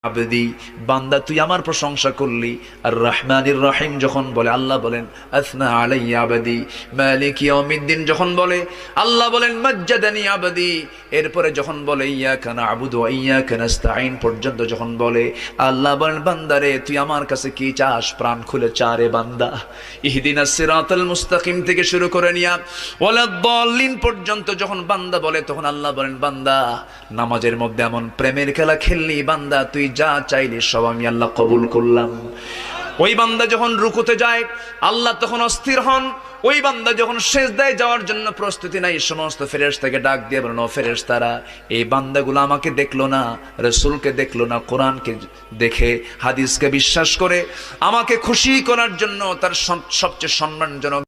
আবদি বান্দা তুই আমার প্রশংসা করলি। আর রহমানির রহিম যখন বলে আল্লাহ বলেন আসনা আলাইয়া আবদি। মালিক ইয়াউমিদ্দিন যখন বলে আল্লাহ বলেন মাজ্জাদানি আবদি। এরপরে যখন বলে ইয়াকা না'বুদু ওয়া ইয়াকা নাস্তাঈন পর্যন্ত যখন বলে আল্লাহ বলেন বান্দারে তুই আমার কাছে কি চাস, প্রাণ খুলে চা রে বান্দা। ইহদিনাস সিরাতাল মুস্তাকিম থেকে শুরু করে নিয়া ওয়ালাদ-দাল্লিন পর্যন্ত যখন বান্দা বলে তখন আল্লাহ বলেন বান্দা নামাজের মধ্যে এমন প্রেমের খেলা খেললি বান্দা তুই যা চাইলি সব আমি আল্লাহ কবুল করলাম। ওই বান্দা যখন রুকুতে যায় আল্লাহ তখন অস্থির হন। ওই বান্দা যখন সিজদায় যাওয়ার জন্য প্রস্তুতি নাই সমস্ত ফেরেশতাকে ডাক দিয়ে বলেন ও ফেরেশতারা এই বান্দাগুলো আমাকে দেখলো না, রাসূলকে দেখলো না, কোরআনকে দেখে হাদিসকে বিশ্বাস করে আমাকে খুশি করার জন্য তার সবচেয়ে সম্মানজনক